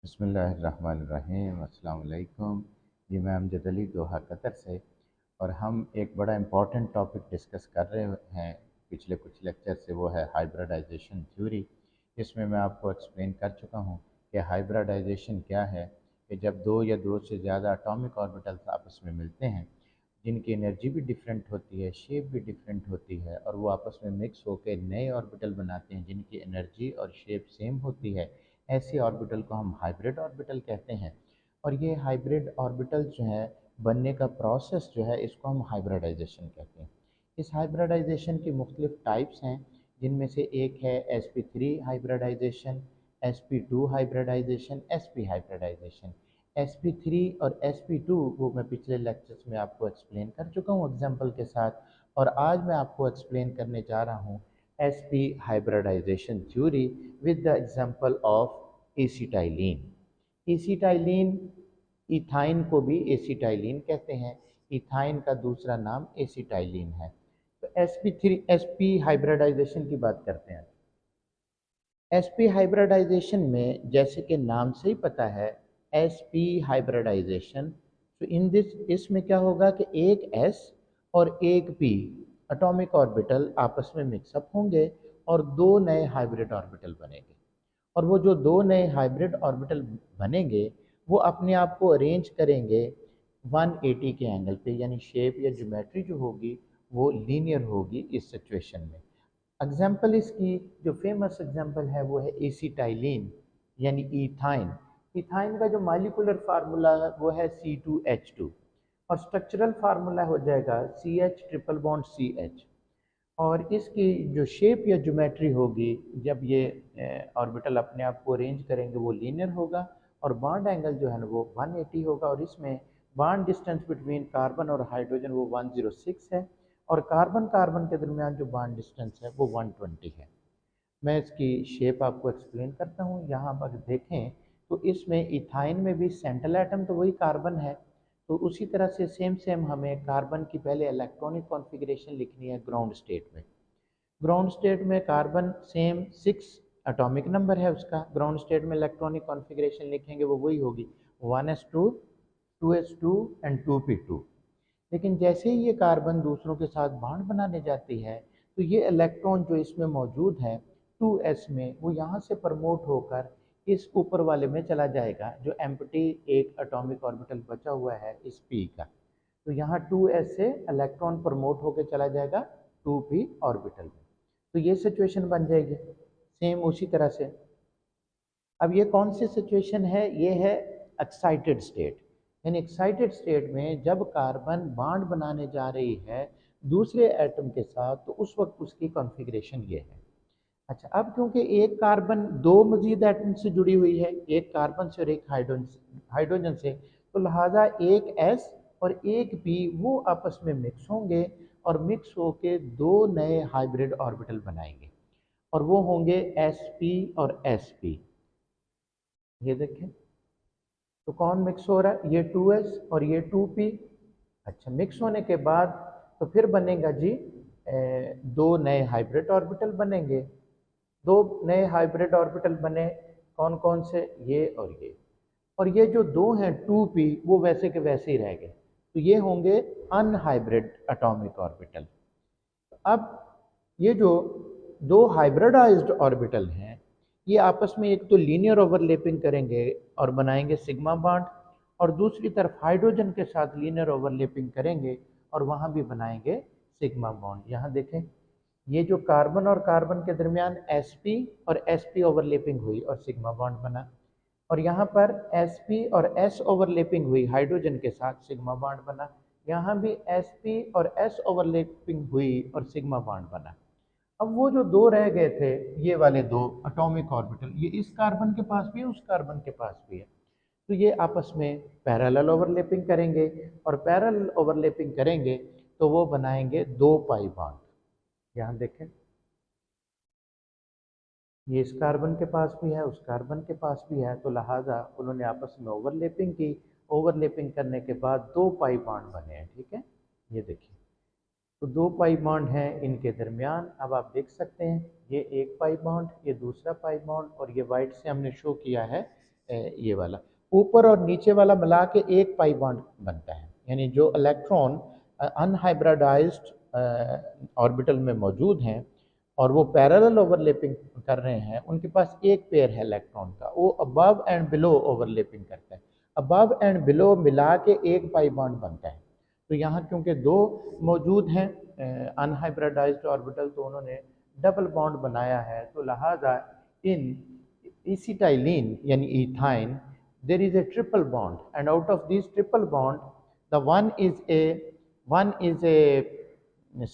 बिस्मिल्लाहिर्रहमानिर्रहीम, अस्सलाम वालेकुम। जी मैं अमजद अली दोहा कतर से, और हम एक बड़ा इम्पॉर्टेंट टॉपिक डिस्कस कर रहे हैं पिछले कुछ लेक्चर से, वो है हाइब्रिडाइजेशन थ्योरी। इसमें मैं आपको एक्सप्लेन कर चुका हूँ कि हाइब्रिडाइजेशन क्या है। कि जब दो या दो से ज़्यादा एटॉमिक ऑर्बिटल्स आपस में मिलते हैं, जिनकी एनर्जी भी डिफरेंट होती है, शेप भी डिफरेंट होती है, और वो आपस में मिक्स होकर नए ऑर्बिटल बनाते हैं जिनकी एनर्जी और शेप सेम होती है, ऐसे ऑर्बिटल को हम हाइब्रिड ऑर्बिटल कहते हैं। और ये हाइब्रिड ऑर्बिटल जो है बनने का प्रोसेस जो है, इसको हम हाइब्रिडाइजेशन कहते हैं। इस हाइब्रिडाइजेशन की मुख्तलिफ टाइप्स हैं, जिनमें से एक है sp3 hybridisation, sp2 hybridisation, sp hybridisation. sp3 और sp2 वो मैं पिछले लेक्चर्स में आपको एक्सप्लेन कर चुका हूँ एग्जांपल के साथ, और आज मैं आपको एक्सप्लेन करने जा रहा हूँ sp hybridization theory with the example of acetylene. Acetylene, ethyne को भी एसिटाइलिन कहते हैं। इथाइन का दूसरा नाम एसिटाइलिन है। तो sp हाइब्रिडाइजेशन की बात करते हैं। sp हाइब्रिडाइजेशन में जैसे कि नाम से ही पता है, sp हाइब्रिडाइजेशन, तो इन दिस इसमें क्या होगा कि एक s और एक p एटॉमिक ऑर्बिटल आपस में मिक्सअप होंगे और दो नए हाइब्रिड ऑर्बिटल बनेंगे। और वो जो दो नए हाइब्रिड ऑर्बिटल बनेंगे, वो अपने आप को अरेंज करेंगे 180 के एंगल पे, यानी शेप या ज्योमेट्री जो होगी वो लीनियर होगी इस सिचुएशन में। एग्जाम्पल इसकी जो फेमस एग्जाम्पल है वो है एसिटाइलिन यानी इथाइन। इथाइन का जो मॉलिक्यूलर फार्मूला है वो है C2H2, और स्ट्रक्चरल फार्मूला हो जाएगा CH ट्रिपल बॉन्ड CH। और इसकी जो शेप या ज्योमेट्री होगी, जब ये ऑर्बिटल अपने आप को अरेंज करेंगे, वो लीनियर होगा, और बॉन्ड एंगल जो है ना वो 180 होगा। और इसमें बॉन्ड डिस्टेंस बिटवीन कार्बन और हाइड्रोजन वो 106 है, और कार्बन कार्बन के दरमियान जो बॉन्ड डिस्टेंस है वो 120 है। मैं इसकी शेप आपको एक्सप्लेन करता हूँ। यहाँ पर देखें तो इसमें इथाइन में भी सेंट्रल एटम तो वही कार्बन है, तो उसी तरह से सेम सेम हमें कार्बन की पहले इलेक्ट्रॉनिक कॉन्फ़िगरेशन लिखनी है ग्राउंड स्टेट में। ग्राउंड स्टेट में कार्बन सेम 6 एटॉमिक नंबर है उसका। ग्राउंड स्टेट में इलेक्ट्रॉनिक कॉन्फ़िगरेशन लिखेंगे वो वही होगी 1s2, 2s2 एंड 2p2। लेकिन जैसे ही ये कार्बन दूसरों के साथ बॉन्ड बनाने जाती है, तो ये इलेक्ट्रॉन जो इसमें मौजूद है 2s में, वो यहाँ से प्रमोट होकर इस ऊपर वाले में चला जाएगा, जो एम्प्टी एक एटॉमिक ऑर्बिटल बचा हुआ है इस p का। तो यहाँ 2s से इलेक्ट्रॉन प्रमोट होकर चला जाएगा 2p ऑर्बिटल में। तो ये सिचुएशन बन जाएगी सेम उसी तरह से। अब ये कौन सी सिचुएशन है? ये है एक्साइटेड स्टेट। यानी एक्साइटेड स्टेट में जब कार्बन बॉन्ड बनाने जा रही है दूसरे एटम के साथ, तो उस वक्त उसकी कॉन्फ़िगरेशन ये है। अच्छा, अब क्योंकि एक कार्बन दो मजीद एटम से जुड़ी हुई है, एक कार्बन से और एक हाइड्रोजन से, तो लिहाजा एक एस और एक पी वो आपस में मिक्स होंगे, और मिक्स होके दो नए हाइब्रिड ऑर्बिटल बनाएंगे, और वो होंगे एस पी और एस पी। ये देखें तो कौन मिक्स हो रहा है? ये 2s और ये 2p। अच्छा, मिक्स होने के बाद तो फिर बनेगा जी दो नए हाइब्रिड ऑर्बिटल बनेंगे। दो नए हाइब्रिड ऑर्बिटल बने, कौन कौन से? ये और ये। और ये जो दो हैं 2p वो वैसे के वैसे ही रह गए, तो ये होंगे अनहाइब्रिड एटॉमिक ऑर्बिटल। अब ये जो दो हाइब्रिडाइज्ड ऑर्बिटल हैं, ये आपस में एक तो लीनियर ओवरलैपिंग करेंगे और बनाएंगे सिग्मा बॉन्ड, और दूसरी तरफ हाइड्रोजन के साथ लीनियर ओवरलैपिंग करेंगे और वहाँ भी बनाएंगे सिग्मा बॉन्ड। यहाँ देखें, ये जो कार्बन और कार्बन के दरमियान sp और sp ओवरलैपिंग हुई और सिग्मा बॉन्ड बना, और यहाँ पर sp और s ओवरलैपिंग हुई हाइड्रोजन के साथ, सिग्मा बॉन्ड बना। यहाँ भी sp और s ओवरलैपिंग हुई और सिग्मा बॉन्ड बना। अब वो जो दो रह गए थे, ये वाले दो एटॉमिक ऑर्बिटल, ये इस कार्बन के पास भी है, उस कार्बन के पास भी है, तो ये आपस में पैरेलल ओवरलैपिंग करेंगे, और पैरेलल ओवरलैपिंग करेंगे तो वो बनाएंगे दो पाई बॉन्ड। यहाँ देखें, ये इस कार्बन के पास भी है, उस कार्बन के पास भी है, तो लिहाजा उन्होंने आपस में ओवरलैपिंग की। ओवरलैपिंग करने के बाद दो पाई बॉन्ड बने हैं। ठीक है, ये देखिए, तो दो पाई बॉन्ड हैं इनके दरमियान। अब आप देख सकते हैं, ये एक पाई बॉन्ड, ये दूसरा पाई बॉन्ड, और ये वाइट से हमने शो किया है ये वाला ऊपर और नीचे वाला मिला के एक पाई बॉन्ड बनता है, यानी जो इलेक्ट्रॉन अनहाइब्रिडाइज्ड ऑर्बिटल में मौजूद हैं और वो पैरेलल ओवरलैपिंग कर रहे हैं, उनके पास एक पेयर है इलेक्ट्रॉन का, वो अबव एंड बिलो ओवरलैपिंग करता है, अबव एंड बिलो मिला के एक पाई बॉन्ड बनता है। तो यहाँ क्योंकि दो मौजूद हैं अनहाइब्रिडाइज्ड ऑर्बिटल, तो उन्होंने डबल बॉन्ड बनाया है। तो लिहाजा इन एसिटाइलिन यानी ethyne there is a triple bond, and out of these triple bond the one is a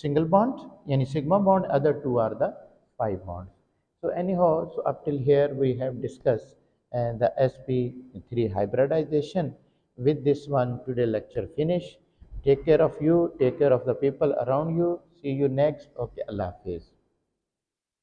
single bond yani sigma bond, other two are the pi bonds. So anyhow, so up till here we have discussed the sp3 hybridization. With this one today lecture finish. Take care of you, take care of the people around you. See you next. Okay, Allah Hafiz.